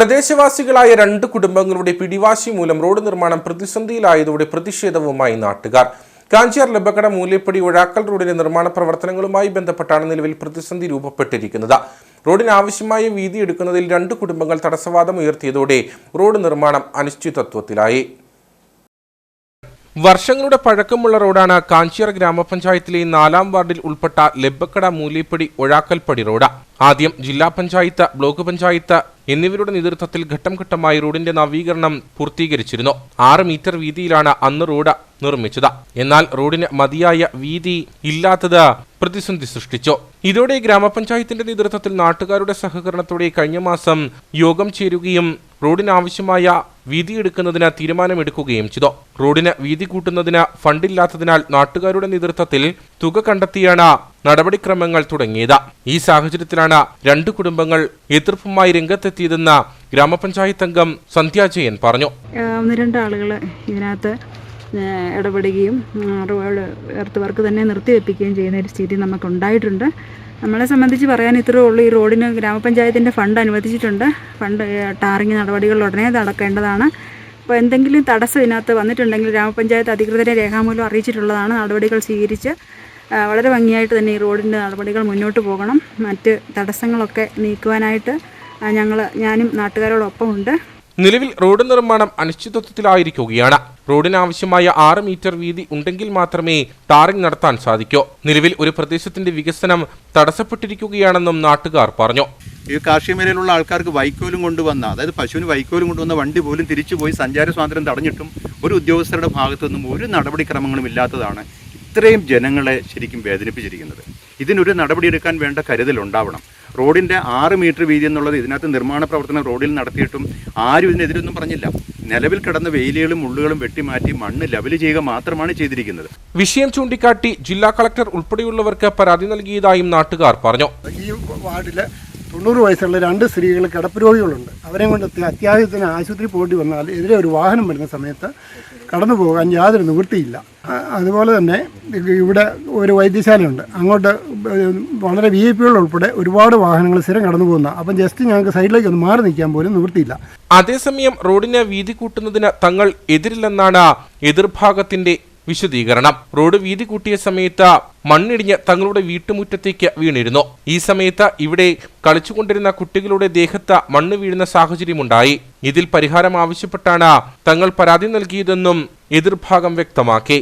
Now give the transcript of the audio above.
പ്രദേശവാസികളായ 2 കുടുംബങ്ങളുടെ പിടിവാശി മൂലം റോഡ് നിർമ്മാണം പ്രതിസന്ധിയിലായതോടെ പ്രതിഷേധവുമായി നാട്ടുകാർ. കാഞ്ചിയാർ ലബക്കട മൂലേപ്പടി ഒഴാക്കൽ റോഡിന്റെ നിർമ്മാണ പ്രവർത്തനങ്ങളുമായി ബന്ധപ്പെട്ടാണ് നിലവിൽ പ്രതിസന്ധി രൂപപ്പെട്ടിരിക്കുന്നത്. റോഡിന് ആവശ്യമായ വീതി എടുക്കുന്നതിൽ 2 കുടുംബങ്ങൾ തടസ്സവാദം ഉയർത്തിയതോടെ റോഡ് നിർമ്മാണം അനിശ്ചിതത്വത്തിലായി. വർഷങ്ങളുടെ പഴക്കമുള്ള റോഡാണ് കാഞ്ചിയാർ ഗ്രാമപഞ്ചായത്തിലെ 4-ാം വാർഡിൽ ഉൾപ്പെട്ട ലബക്കട മൂലേപ്പടി ഒഴാക്കൽപ്പടി റോഡ്. ആദ്യം ജില്ലാ പഞ്ചായത്ത്, ബ്ലോക്ക് പഞ്ചായത്ത് എന്നിവരുടെ നേതൃത്വത്തിൽ ഘട്ടം ഘട്ടമായി റോഡിന്റെ നവീകരണം പൂർത്തീകരിച്ചിരുന്നു. 6 മീറ്റർ വീതിയിലാണ് അന്ന് റോഡ് നിർമ്മിച്ചത്. എന്നാൽ റോഡിന് മതിയായ വീതി ഇല്ലാത്തത് പ്രതിസന്ധി സൃഷ്ടിച്ചു. ഇതോടെ ഗ്രാമപഞ്ചായത്തിന്റെ നേതൃത്വത്തിൽ നാട്ടുകാരുടെ സഹകരണത്തോടെ കഴിഞ്ഞ മാസം യോഗം ചേരുകയും റോഡിനാവശ്യമായ വീതിയെടുക്കുന്നതിന് തീരുമാനമെടുക്കുകയും ചെയ്തു. റോഡിന് വീതി കൂട്ടുന്നതിന് ഫണ്ടില്ലാത്തതിനാൽ നാട്ടുകാരുടെ നേതൃത്വത്തിൽ തുക കണ്ടെത്തിയാണ് നടപടിക്രമങ്ങൾ തുടങ്ങിയത്. ഈ സാഹചര്യത്തിലാണ് 2 കുടുംബങ്ങൾ എതിർപ്പുമായി രംഗത്തെത്തിയതെന്ന് ഗ്രാമപഞ്ചായത്ത് അംഗം സന്ധ്യ ജയൻ പറഞ്ഞു. 1-2 ആളുകൾ ഇതിനകത്ത് ഇടപെടുകയും എർത്ത് വർക്ക് തന്നെ നിർത്തിവെപ്പിക്കുകയും ചെയ്യുന്ന ഒരു സ്ഥിതി നമുക്കുണ്ടായിട്ടുണ്ട്. നമ്മളെ സംബന്ധിച്ച് പറയാൻ ഇത്രയേ ഉള്ളൂ. ഈ റോഡിന് ഗ്രാമപഞ്ചായത്തിൻ്റെ ഫണ്ട് അനുവദിച്ചിട്ടുണ്ട്. ഫണ്ട് ടാറിങ് നടപടികൾ ഉടനെ നടക്കേണ്ടതാണ്. അപ്പോൾ എന്തെങ്കിലും തടസ്സം ഇതിനകത്ത് വന്നിട്ടുണ്ടെങ്കിൽ ഗ്രാമപഞ്ചായത്ത് അധികൃതരെ രേഖാമൂലം അറിയിച്ചിട്ടുള്ളതാണ്. നടപടികൾ സ്വീകരിച്ച് വളരെ ഭംഗിയായിട്ട് തന്നെ ഈ റോഡിൻ്റെ നടപടികൾ മുന്നോട്ട് പോകണം. മറ്റ് തടസ്സങ്ങളൊക്കെ നീക്കുവാനായിട്ട് ഞാനും നാട്ടുകാരോടൊപ്പമുണ്ട്. നിലവിൽ റോഡ് നിർമ്മാണം അനിശ്ചിതത്വത്തിലായിരിക്കുകയാണ്. റോഡിനാവശ്യമായ 6 മീറ്റർ വീതി ഉണ്ടെങ്കിൽ മാത്രമേ ടാറിംഗ് നടത്താൻ സാധിക്കൂ. നിലവിൽ ഒരു പ്രദേശത്തിന്റെ വികസനം തടസ്സപ്പെട്ടിരിക്കുകയാണെന്നും നാട്ടുകാർ പറഞ്ഞു. ഈ കാർഷിക മേഖലയിലുള്ള ആൾക്കാർക്ക് വൈക്കോലും കൊണ്ടുവന്ന, അതായത് പശുവിന് വൈക്കോലും കൊണ്ടുവന്ന വണ്ടി പോലും തിരിച്ചുപോയി സഞ്ചാര സ്വാതന്ത്ര്യം തടഞ്ഞിട്ടും ഒരു ഉദ്യോഗസ്ഥരുടെ ഭാഗത്തുനിന്നും ഒരു നടപടിക്രമങ്ങളും ഇല്ലാത്തതാണ് ഇത്രയും ജനങ്ങളെ ശരിക്കും വേദനിപ്പിച്ചിരിക്കുന്നത്. ഇതിനൊരു നടപടിയെടുക്കാൻ വേണ്ട കരുതൽ ഉണ്ടാവണം. റോഡിൻ്റെ 6 മീറ്റർ വീതി എന്നുള്ളത് ഇതിനകത്ത് നിർമ്മാണ പ്രവർത്തനം റോഡിൽ നടത്തിയിട്ടും ആരും ഇതിനെതിരൊന്നും പറഞ്ഞില്ല. നിലവിൽ കിടന്ന വേലികളും മുള്ളുകളും വെട്ടിമാറ്റി മണ്ണ് ലെവൽ ചെയ്യുക മാത്രമാണ് ചെയ്തിരിക്കുന്നത്. വിഷയം ചൂണ്ടിക്കാട്ടി ജില്ലാ കളക്ടർ ഉൾപ്പെടെയുള്ളവർക്ക് പരാതി നൽകിയതായും നാട്ടുകാർ പറഞ്ഞു. ഈ വാർഡില് 90 വയസ്സുള്ള 2 സ്ത്രീകൾ കിടപ്പ് രോഗികളുണ്ട്. അവരെ കൊണ്ട് അത്യാവശ്യത്തിന് ആശുപത്രി പോകേണ്ടി വന്നാൽ എതിരെ ഒരു വാഹനം വരുന്ന സമയത്ത് കടന്നു പോകാൻ യാതൊരു നിവൃത്തിയില്ല. അതുപോലെ തന്നെ ഇവിടെ ഒരു വൈദ്യശാലയുണ്ട്. അങ്ങോട്ട് വളരെ VIP ഉൾപ്പെടെ ഒരുപാട് വാഹനങ്ങൾ സ്ഥിരം കടന്നു പോകുന്ന. അപ്പം ജസ്റ്റ് ഞങ്ങൾക്ക് സൈഡിലേക്ക് ഒന്ന് മാറി നിൽക്കാൻ പോലും നിവൃത്തിയില്ല. അതേസമയം റോഡിന് വീതി കൂട്ടുന്നതിന് തങ്ങൾ എതിരില്ലെന്നാണ് എതിർഭാഗത്തിന്റെ വിശദീകരണം. റോഡ് വീതി കൂട്ടിയ സമയത്ത് മണ്ണിടിഞ്ഞ് തങ്ങളുടെ വീട്ടുമുറ്റത്തേക്ക് വീണിരുന്നു. ഈ സമയത്ത് ഇവിടെ കളിച്ചുകൊണ്ടിരുന്ന കുട്ടികളുടെ ദേഹത്ത് മണ്ണ് വീഴുന്ന സാഹചര്യമുണ്ടായി. ഇതിൽ പരിഹാരം ആവശ്യപ്പെട്ടാണ് തങ്ങൾ പരാതി നൽകിയതെന്നും എതിർഭാഗം വ്യക്തമാക്കി.